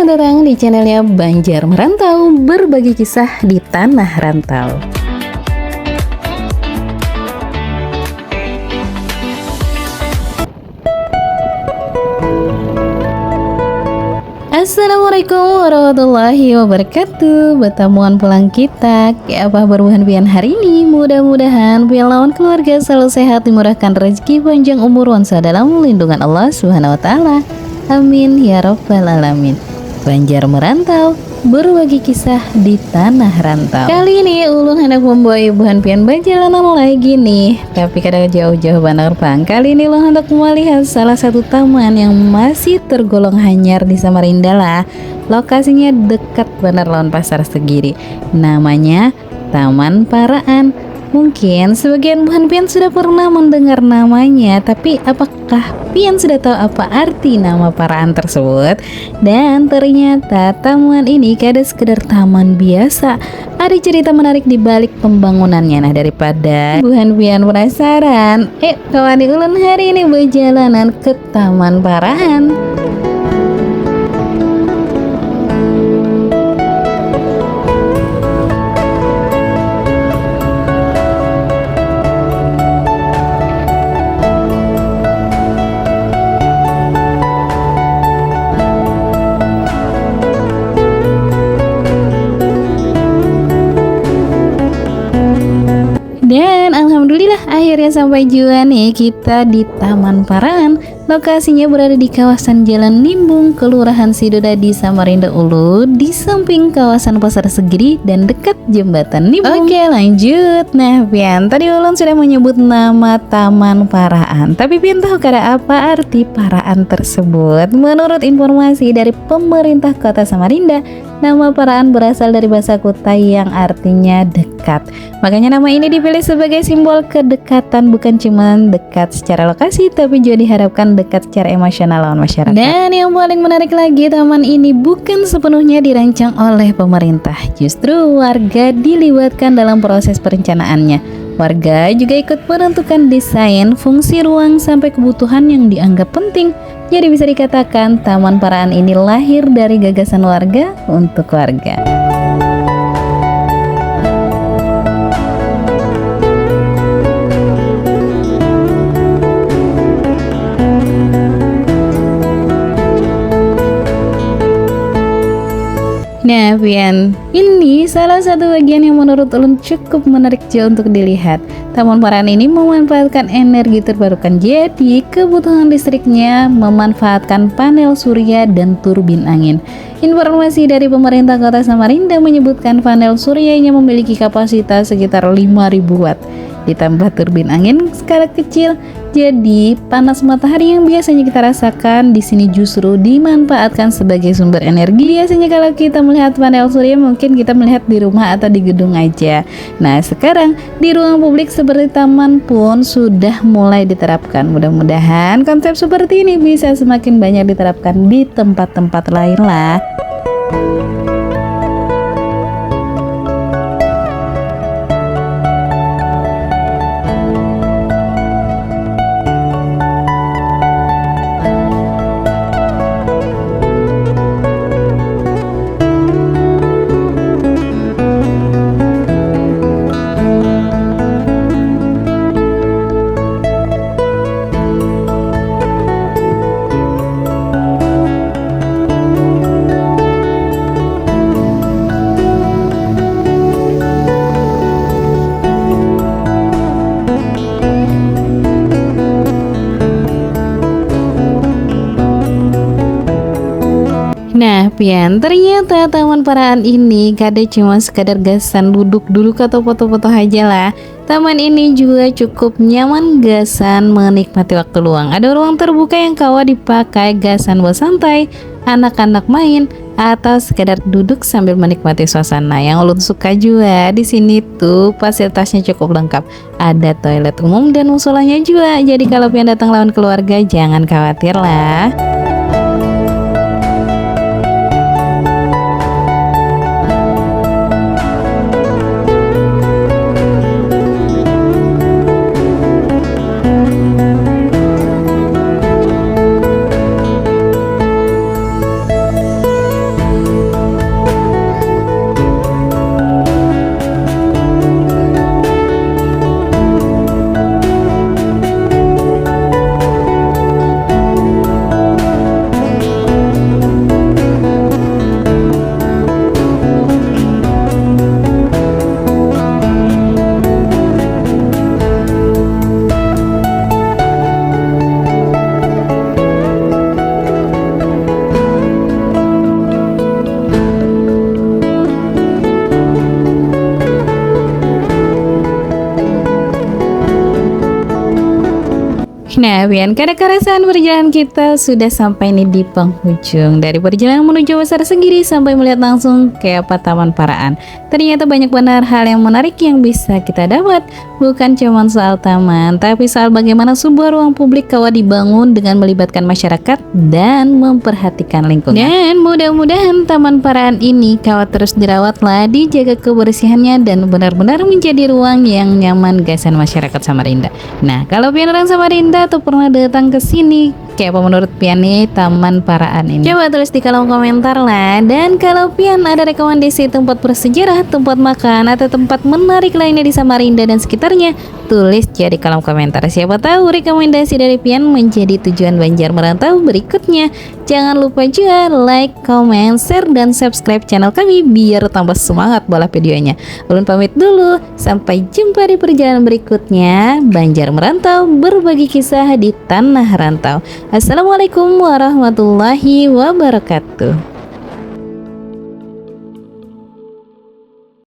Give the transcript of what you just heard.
Selamat datang di channelnya Banjar Merantau, berbagi kisah di tanah rantau. Assalamualaikum warahmatullahi wabarakatuh. Bertemuan pulang kita. Kayak apa berbuhan pian hari ini? Mudah-mudahan pian lawan keluarga selalu sehat, dimurahkan rezeki, panjang umur, wansa dalam lindungan Allah Subhanahu wa taala. Amin ya rabbal alamin. Banjar Merantau, berbagi kisah di tanah rantau. Kali ini ulun hendak membawa ibuhan pian bajalanan lagi nih. Tapi kadang jauh-jauh banar bang. Kali ini ulun hendak melihat salah satu taman yang masih tergolong hanyar di Samarinda lah. Lokasinya dekat benar lawan pasar Segiri. Namanya Taman Paraan. Mungkin sebagian buhan pian sudah pernah mendengar namanya, tapi apakah pian sudah tahu apa arti nama Paraan tersebut? Dan ternyata taman ini kada sekedar taman biasa, ada cerita menarik di balik pembangunannya. Nah, daripada buhan pian penasaran, kawan ulun hari ini berjalanan ke Taman Paraan. Dan alhamdulillah akhirnya sampai juga nih kita di Taman Paraan. Lokasinya berada di kawasan Jalan Nimbung, Kelurahan Sidodadi, Samarinda Ulu, di samping kawasan Pasar Segiri dan dekat Jembatan Nimbung. Oke, lanjut. Nah, pian tadi ulun sudah menyebut nama Taman Paraan. Tapi pian tahu kada apa arti Paraan tersebut? Menurut informasi dari pemerintah Kota Samarinda, nama Paraan berasal dari bahasa Kutai yang artinya dekat. Makanya nama ini dipilih sebagai simbol kedekatan, bukan cuma dekat secara lokasi, tapi juga diharapkan dekat secara emosional lawan masyarakat. Dan yang paling menarik lagi, taman ini bukan sepenuhnya dirancang oleh pemerintah. Justru warga dilibatkan dalam proses perencanaannya. Warga juga ikut menentukan desain, fungsi ruang, sampai kebutuhan yang dianggap penting. Jadi bisa dikatakan Taman Paraan ini lahir dari gagasan warga untuk warga. Nah, pian, ini salah satu bagian yang menurut ulun cukup menarik juga untuk dilihat. Taman Paraan ini memanfaatkan energi terbarukan, jadi kebutuhan listriknya memanfaatkan panel surya dan turbin angin. Informasi dari pemerintah Kota Samarinda menyebutkan panel suryanya memiliki kapasitas sekitar 5.000 watt. Ditambah turbin angin skala kecil, jadi panas matahari yang biasanya kita rasakan di sini justru dimanfaatkan sebagai sumber energi. Biasanya kalau kita melihat panel surya mungkin kita melihat di rumah atau di gedung aja. Nah, sekarang di ruang publik seperti taman pun sudah mulai diterapkan. Mudah-mudahan konsep seperti ini bisa semakin banyak diterapkan di tempat-tempat lain lah. Nah, pian, ternyata Taman Paraan ini kada cuma sekadar gasan duduk-duduk atau foto-foto aja lah. Taman ini juga cukup nyaman gasan menikmati waktu luang. Ada ruang terbuka yang kawa dipakai gasan bersantai, anak-anak main, atau sekadar duduk sambil menikmati suasana. Yang ulun suka juga di sini tuh fasilitasnya cukup lengkap. Ada toilet umum dan musolanya juga. Jadi kalau pian datang lawan keluarga jangan khawatir lah. Nah, Pian, karena keresahan perjalanan kita sudah sampai nih di penghujung. Dari perjalanan menuju Pasar Segiri sampai melihat langsung ke Taman Paraan. Ternyata banyak benar hal yang menarik yang bisa kita dapat. Bukan cuma soal taman, tapi soal bagaimana sebuah ruang publik kawat dibangun dengan melibatkan masyarakat dan memperhatikan lingkungan. Dan mudah-mudahan Taman Paraan ini kawat terus dirawatlah, dijaga kebersihannya dan benar-benar menjadi ruang yang nyaman gasan masyarakat Samarinda. Nah, kalau Pian orang Samarinda atau pernah datang ke sini, kayak apa menurut Pian nih Taman Paraan ini? Coba tulis di kolom komentar lah. Dan kalau Pian ada rekomendasi tempat bersejarah, tempat makan, atau tempat menarik lainnya di Samarinda dan sekitarnya, tulis di kolom komentar. Siapa tahu rekomendasi dari Pian menjadi tujuan Banjar Merantau berikutnya. Jangan lupa juga like, comment, share, dan subscribe channel kami biar tambah semangat bola videonya. Ulun pamit dulu, sampai jumpa di perjalanan berikutnya. Banjar Merantau, berbagi kisah di tanah rantau. Assalamualaikum warahmatullahi wabarakatuh.